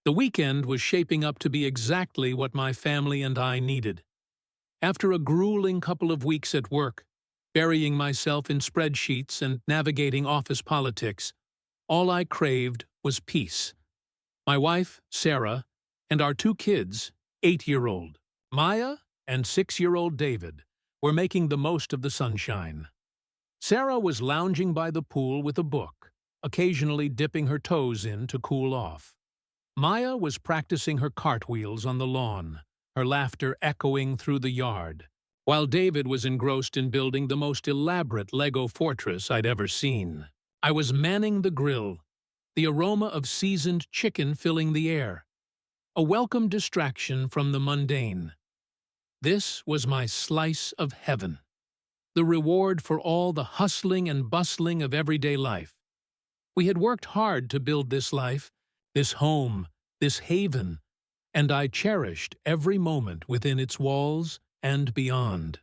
The weekend was shaping up to be exactly what my family and I needed. After a grueling couple of weeks at work, burying myself in spreadsheets and navigating office politics, all I craved was peace. My wife, Sarah, and our two kids, 8-year-old Maya and 6-year-old David, were making the most of the sunshine. Sarah was lounging by the pool with a book, occasionally dipping her toes in to cool off. Maya was practicing her cartwheels on the lawn, her laughter echoing through the yard, while David was engrossed in building the most elaborate Lego fortress I'd ever seen. I was manning the grill, the aroma of seasoned chicken filling the air, a welcome distraction from the mundane. This was my slice of heaven, the reward for all the hustling and bustling of everyday life. We had worked hard to build this life, this home, this haven, and I cherished every moment within its walls and beyond.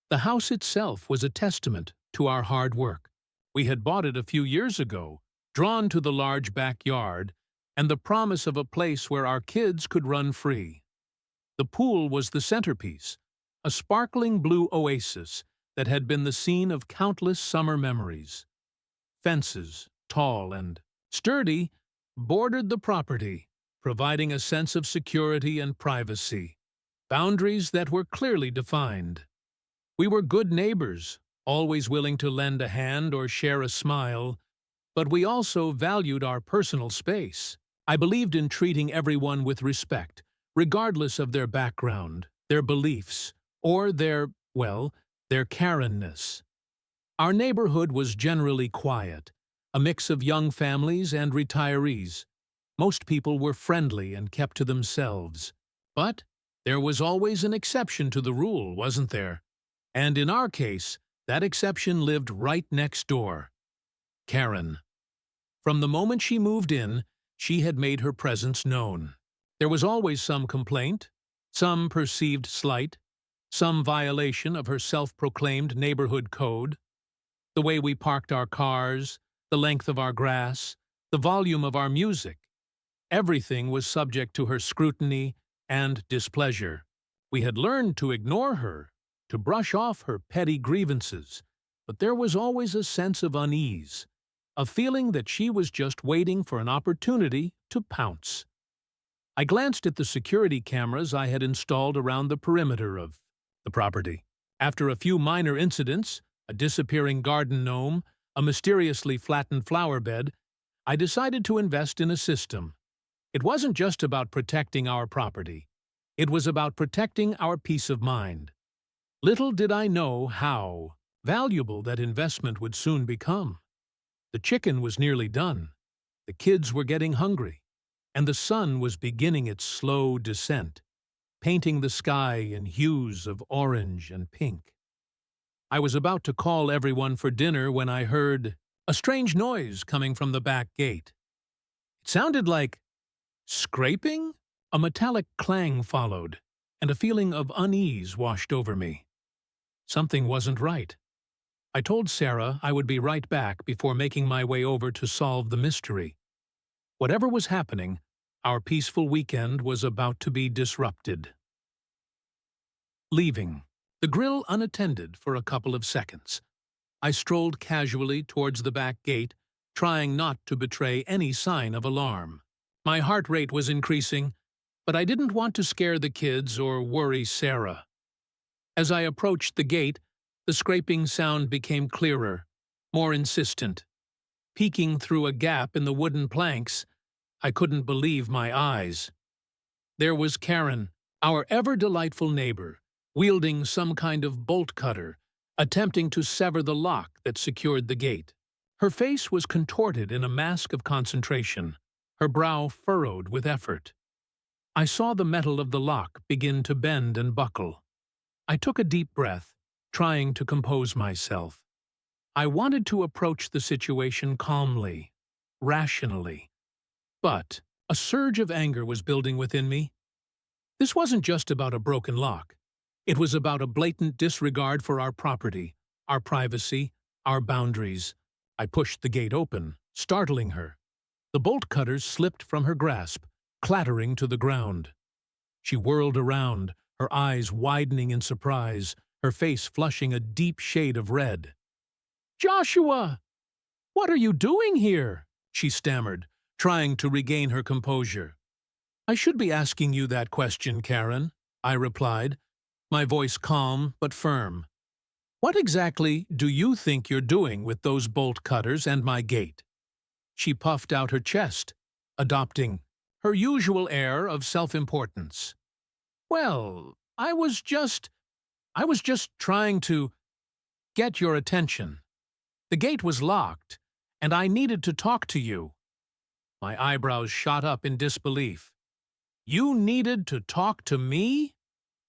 The house itself was a testament to our hard work. We had bought it a few years ago, drawn to the large backyard and the promise of a place where our kids could run free. The pool was the centerpiece, a sparkling blue oasis that had been the scene of countless summer memories. Fences, tall and sturdy, bordered the property, providing a sense of security and privacy, boundaries that were clearly defined. We were good neighbors, always willing to lend a hand or share a smile, but we also valued our personal space. I believed in treating everyone with respect, regardless of their background, their beliefs, or their Karenness. Our neighborhood was generally quiet, a mix of young families and retirees. Most people were friendly and kept to themselves. But there was always an exception to the rule, wasn't there? And in our case, that exception lived right next door. Karen. From the moment she moved in, she had made her presence known. There was always some complaint, some perceived slight, some violation of her self-proclaimed neighborhood code. The way we parked our cars, the length of our grass, the volume of our music. Everything was subject to her scrutiny and displeasure. We had learned to ignore her, to brush off her petty grievances, but there was always a sense of unease, a feeling that she was just waiting for an opportunity to pounce. I glanced at the security cameras I had installed around the perimeter of the property. After a few minor incidents, a disappearing garden gnome, a mysteriously flattened flower bed, I decided to invest in a system. It wasn't just about protecting our property. It was about protecting our peace of mind. Little did I know how valuable that investment would soon become. The chicken was nearly done, the kids were getting hungry, and the sun was beginning its slow descent, painting the sky in hues of orange and pink. I was about to call everyone for dinner when I heard a strange noise coming from the back gate. It sounded like scraping? A metallic clang followed, and a feeling of unease washed over me. Something wasn't right. I told Sarah I would be right back before making my way over to solve the mystery. Whatever was happening, our peaceful weekend was about to be disrupted. Leaving, the grill unattended for a couple of seconds, I strolled casually towards the back gate, trying not to betray any sign of alarm. My heart rate was increasing, but I didn't want to scare the kids or worry Sarah. As I approached the gate, the scraping sound became clearer, more insistent. Peeking through a gap in the wooden planks, I couldn't believe my eyes. There was Karen, our ever-delightful neighbor, wielding some kind of bolt cutter, attempting to sever the lock that secured the gate. Her face was contorted in a mask of concentration, her brow furrowed with effort. I saw the metal of the lock begin to bend and buckle. I took a deep breath, trying to compose myself. I wanted to approach the situation calmly, rationally. But a surge of anger was building within me. This wasn't just about a broken lock. It was about a blatant disregard for our property, our privacy, our boundaries. I pushed the gate open, startling her. The bolt cutters slipped from her grasp, clattering to the ground. She whirled around, her eyes widening in surprise, her face flushing a deep shade of red. "Joshua! What are you doing here?" she stammered, trying to regain her composure. "I should be asking you that question, Karen," I replied, my voice calm but firm. "What exactly do you think you're doing with those bolt cutters and my gate?" She puffed out her chest, adopting her usual air of self-importance. "Well, I was just trying to get your attention. The gate was locked, and I needed to talk to you." My eyebrows shot up in disbelief. "You needed to talk to me?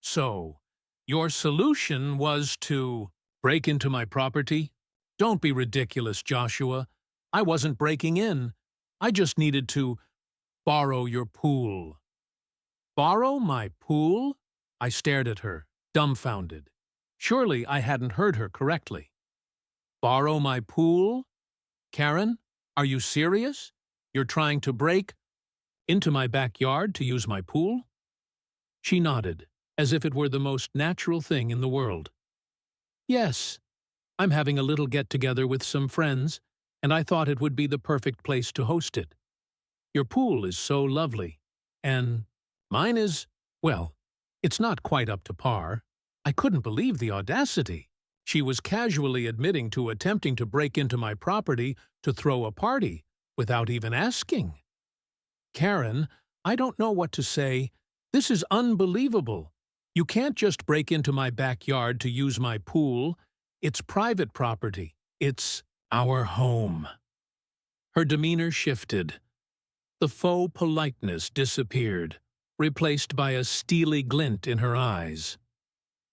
So, your solution was to break into my property? Don't be ridiculous, Joshua. I wasn't breaking in. I just needed to borrow your pool." "Borrow my pool?" I stared at her, dumbfounded. Surely I hadn't heard her correctly. "Borrow my pool? Karen, are you serious? You're trying to break into my backyard to use my pool?" She nodded, as if it were the most natural thing in the world. "Yes, I'm having a little get-together with some friends, and I thought it would be the perfect place to host it. Your pool is so lovely, and mine is, well, it's not quite up to par." I couldn't believe the audacity. She was casually admitting to attempting to break into my property to throw a party, without even asking. "Karen, I don't know what to say. This is unbelievable. You can't just break into my backyard to use my pool. It's private property. It's our home." Her demeanor shifted. The faux politeness disappeared, replaced by a steely glint in her eyes.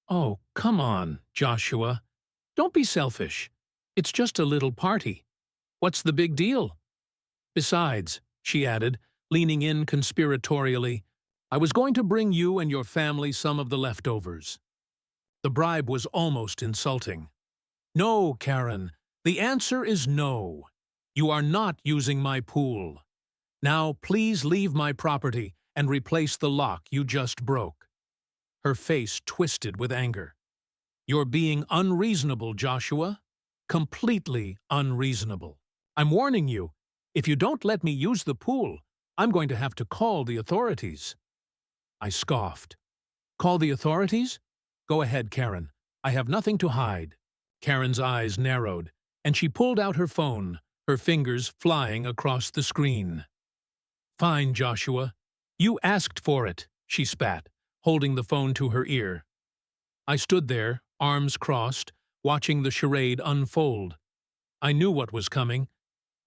"Oh, come on, Joshua. Don't be selfish. It's just a little party. What's the big deal? Besides," she added, leaning in conspiratorially, "I was going to bring you and your family some of the leftovers." The bribe was almost insulting. "No, Karen. The answer is no. You are not using my pool. Now please leave my property and replace the lock you just broke." Her face twisted with anger. "You're being unreasonable, Joshua. Completely unreasonable. I'm warning you, if you don't let me use the pool, I'm going to have to call the authorities." I scoffed. "Call the authorities? Go ahead, Karen. I have nothing to hide." Karen's eyes narrowed, and she pulled out her phone, her fingers flying across the screen. "Fine, Joshua. You asked for it," she spat, holding the phone to her ear. I stood there, arms crossed, watching the charade unfold. I knew what was coming.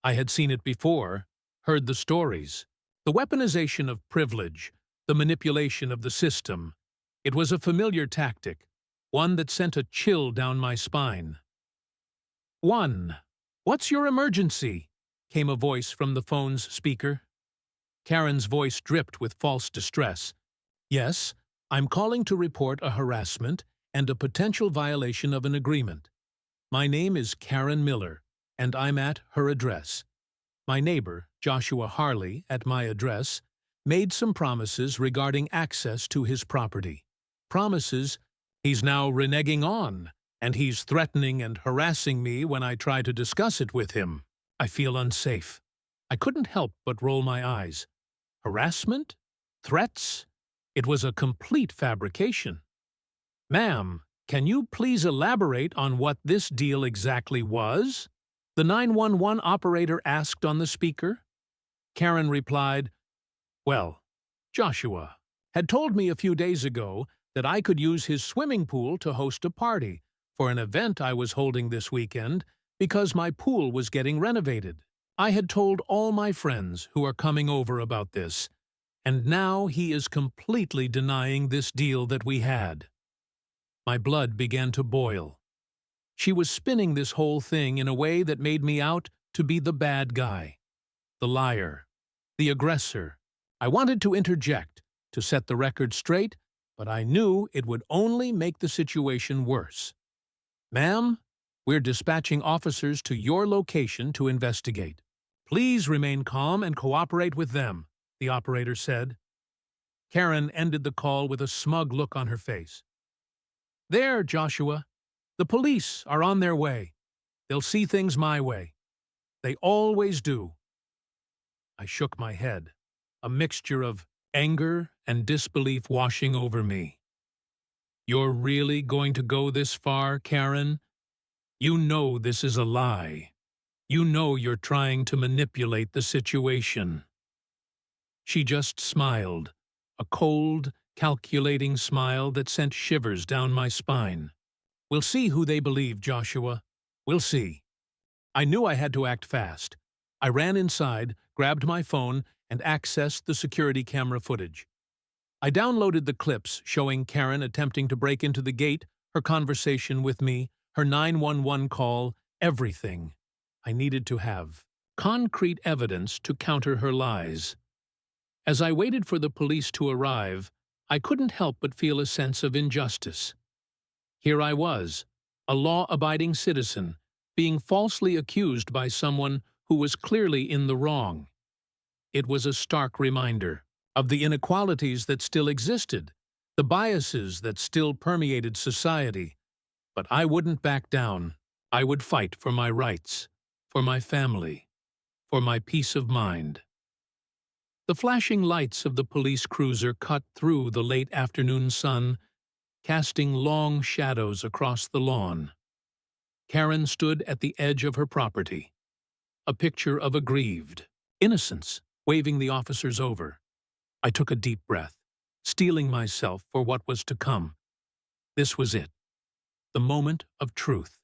I had seen it before, heard the stories. The weaponization of privilege, the manipulation of the system. It was a familiar tactic, one that sent a chill down my spine. "One. What's your emergency?" came a voice from the phone's speaker. Karen's voice dripped with false distress. "Yes, I'm calling to report a harassment and a potential violation of an agreement. My name is Karen Miller, and I'm at her address. My neighbor, Joshua Harley, at my address, made some promises regarding access to his property. Promises he's now reneging on, and he's threatening and harassing me when I try to discuss it with him. I feel unsafe." I couldn't help but roll my eyes. Harassment? Threats? It was a complete fabrication. "Ma'am, can you please elaborate on what this deal exactly was?" the 911 operator asked on the speaker. Karen replied, "Well, Joshua had told me a few days ago that I could use his swimming pool to host a party for an event I was holding this weekend because my pool was getting renovated. I had told all my friends who are coming over about this, and now he is completely denying this deal that we had." My blood began to boil. She was spinning this whole thing in a way that made me out to be the bad guy, the liar, the aggressor. I wanted to interject, to set the record straight, but I knew it would only make the situation worse. "Ma'am, we're dispatching officers to your location to investigate. Please remain calm and cooperate with them. the operator said. Karen ended the call with a smug look on her face. There, Joshua. The police are on their way. They'll see things my way. They always do. I shook my head, a mixture of anger and disbelief washing over me. You're really going to go this far, Karen? You know this is a lie. You know you're trying to manipulate the situation. She just smiled, a cold, calculating smile that sent shivers down my spine. We'll see who they believe, Joshua. We'll see. I knew I had to act fast. I ran inside, grabbed my phone, and accessed the security camera footage. I downloaded the clips showing Karen attempting to break into the gate, her conversation with me, her 911 call, everything. I needed to have concrete evidence to counter her lies. As I waited for the police to arrive, I couldn't help but feel a sense of injustice. Here I was, a law-abiding citizen, being falsely accused by someone who was clearly in the wrong. It was a stark reminder of the inequalities that still existed, the biases that still permeated society. But I wouldn't back down. I would fight for my rights, for my family, for my peace of mind. The flashing lights of the police cruiser cut through the late afternoon sun, casting long shadows across the lawn. Karen stood at the edge of her property, a picture of aggrieved innocence waving the officers over. I took a deep breath, steeling myself for what was to come. This was it, the moment of truth.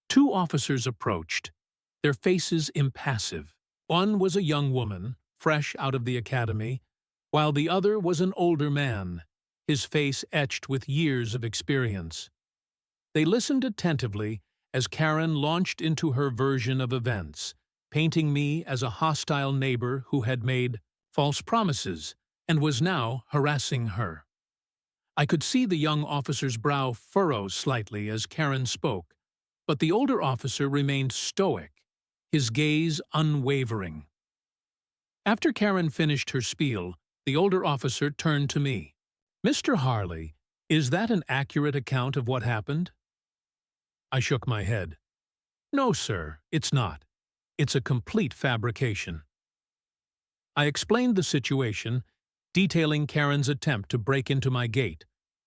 Two officers approached, their faces impassive. One was a young woman, fresh out of the academy, while the other was an older man, his face etched with years of experience. They listened attentively as Karen launched into her version of events, painting me as a hostile neighbor who had made false promises and was now harassing her. I could see the young officer's brow furrow slightly as Karen spoke, but the older officer remained stoic, his gaze unwavering. After Karen finished her spiel, the older officer turned to me. Mr. Harley, is that an accurate account of what happened? I shook my head. No, sir, it's not. It's a complete fabrication. I explained the situation, detailing Karen's attempt to break into my gate,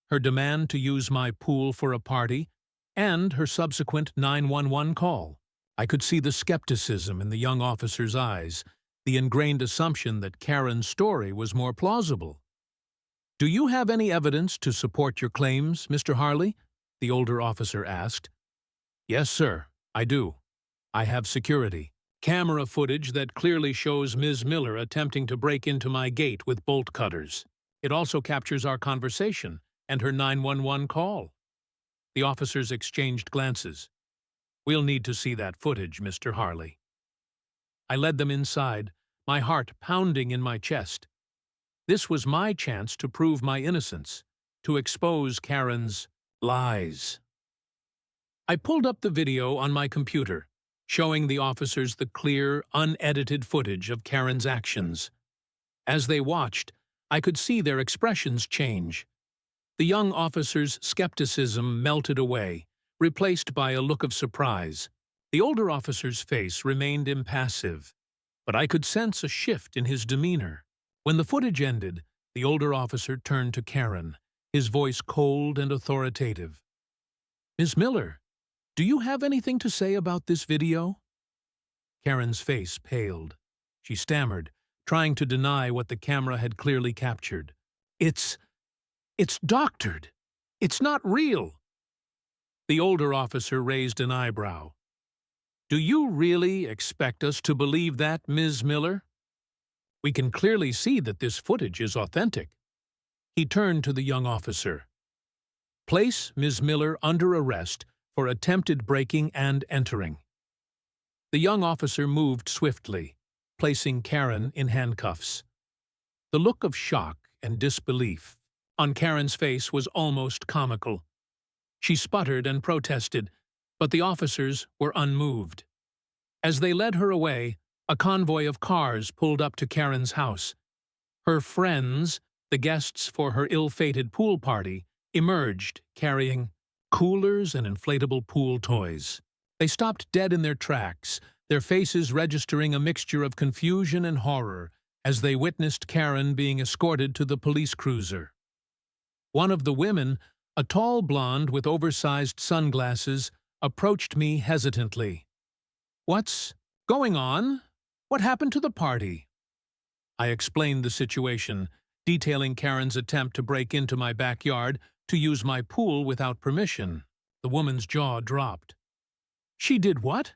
her demand to use my pool for a party, and her subsequent 911 call. I could see the skepticism in the young officer's eyes, the ingrained assumption that Karen's story was more plausible. Do you have any evidence to support your claims, Mr. Harley? The older officer asked. Yes, sir, I do. I have security. Camera footage that clearly shows Ms. Miller attempting to break into my gate with bolt cutters. It also captures our conversation and her 911 call. The officers exchanged glances. We'll need to see that footage, Mr. Harley. I led them inside, my heart pounding in my chest. This was my chance to prove my innocence, to expose Karen's lies. I pulled up the video on my computer, showing the officers the clear, unedited footage of Karen's actions. As they watched, I could see their expressions change. The young officer's skepticism melted away, replaced by a look of surprise. The older officer's face remained impassive, but I could sense a shift in his demeanor. When the footage ended, the older officer turned to Karen, his voice cold and authoritative. Ms. Miller, do you have anything to say about this video? Karen's face paled. She stammered, trying to deny what the camera had clearly captured. It's doctored. It's not real. The older officer raised an eyebrow. Do you really expect us to believe that, Ms. Miller? We can clearly see that this footage is authentic. He turned to the young officer. Place Ms. Miller under arrest for attempted breaking and entering. The young officer moved swiftly, placing Karen in handcuffs. The look of shock and disbelief on Karen's face was almost comical. She sputtered and protested, but the officers were unmoved. As they led her away, A convoy of cars pulled up to Karen's house. Her friends, the guests for her ill-fated pool party, emerged, carrying coolers and inflatable pool toys. They stopped dead in their tracks, their faces registering a mixture of confusion and horror as they witnessed Karen being escorted to the police cruiser. One of the women, a tall blonde with oversized sunglasses, approached me hesitantly. "What's going on? What happened to the party?" I explained the situation, detailing Karen's attempt to break into my backyard to use my pool without permission. The woman's jaw dropped. "She did what?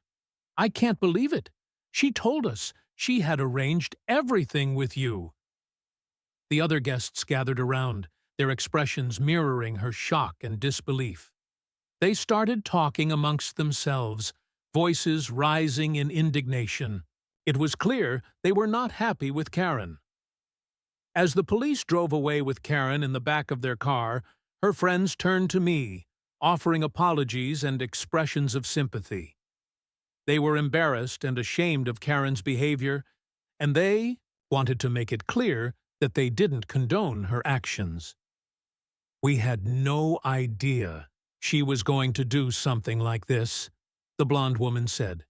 I can't believe it. She told us she had arranged everything with you." The other guests gathered around, their expressions mirroring her shock and disbelief. They started talking amongst themselves, voices rising in indignation. It was clear they were not happy with Karen. As the police drove away with Karen in the back of their car, her friends turned to me, offering apologies and expressions of sympathy. They were embarrassed and ashamed of Karen's behavior, and they wanted to make it clear that they didn't condone her actions. "We had no idea she was going to do something like this," the blonde woman said.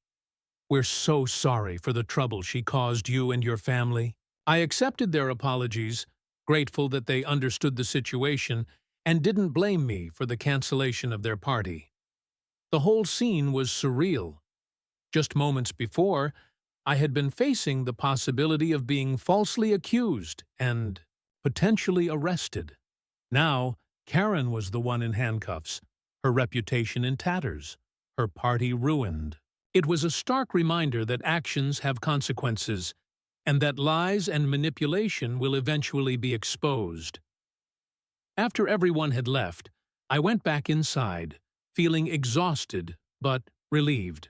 "We're so sorry for the trouble she caused you and your family." I accepted their apologies, grateful that they understood the situation and didn't blame me for the cancellation of their party. The whole scene was surreal. Just moments before, I had been facing the possibility of being falsely accused and potentially arrested. Now, Karen was the one in handcuffs, her reputation in tatters, her party ruined. It was a stark reminder that actions have consequences, and that lies and manipulation will eventually be exposed. After everyone had left, I went back inside, feeling exhausted but relieved.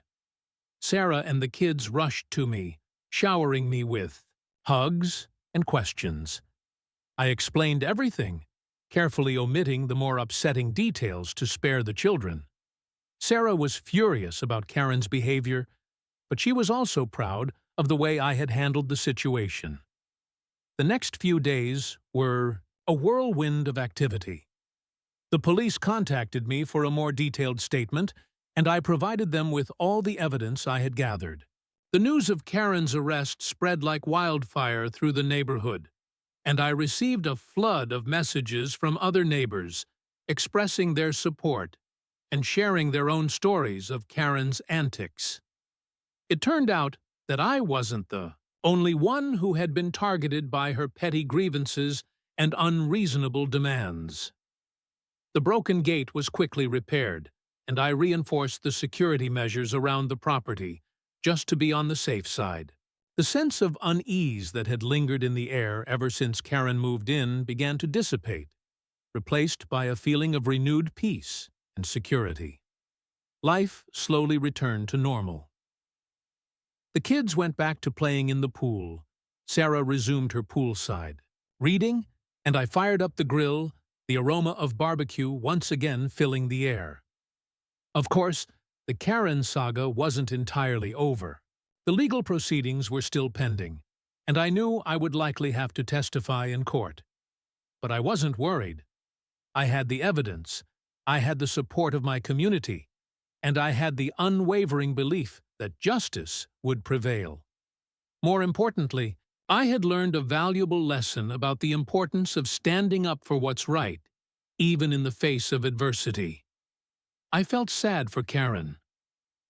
Sarah and the kids rushed to me, showering me with hugs and questions. I explained everything, carefully omitting the more upsetting details to spare the children. Sarah was furious about Karen's behavior, but she was also proud of the way I had handled the situation. The next few days were a whirlwind of activity. The police contacted me for a more detailed statement, and I provided them with all the evidence I had gathered. The news of Karen's arrest spread like wildfire through the neighborhood, and I received a flood of messages from other neighbors expressing their support and sharing their own stories of Karen's antics. It turned out that I wasn't the only one who had been targeted by her petty grievances and unreasonable demands. The broken gate was quickly repaired, and I reinforced the security measures around the property, just to be on the safe side. The sense of unease that had lingered in the air ever since Karen moved in began to dissipate, replaced by a feeling of renewed peace and security. Life slowly returned to normal. The kids went back to playing in the pool. Sarah resumed her poolside reading, and I fired up the grill, the aroma of barbecue once again filling the air. Of course, the Karen saga wasn't entirely over. The legal proceedings were still pending, and I knew I would likely have to testify in court. But I wasn't worried. I had the evidence, I had the support of my community, and I had the unwavering belief that justice would prevail. More importantly, I had learned a valuable lesson about the importance of standing up for what's right, even in the face of adversity. I felt sad for Karen.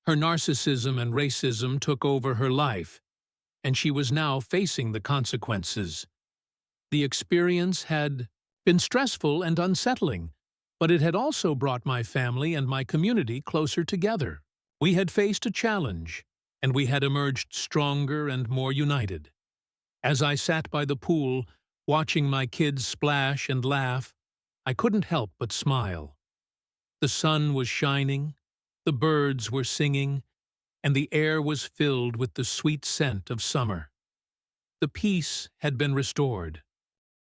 Her narcissism and racism took over her life, and she was now facing the consequences. The experience had been stressful and unsettling, but it had also brought my family and my community closer together. We had faced a challenge, and we had emerged stronger and more united. As I sat by the pool, watching my kids splash and laugh, I couldn't help but smile. The sun was shining, the birds were singing, and the air was filled with the sweet scent of summer. The peace had been restored,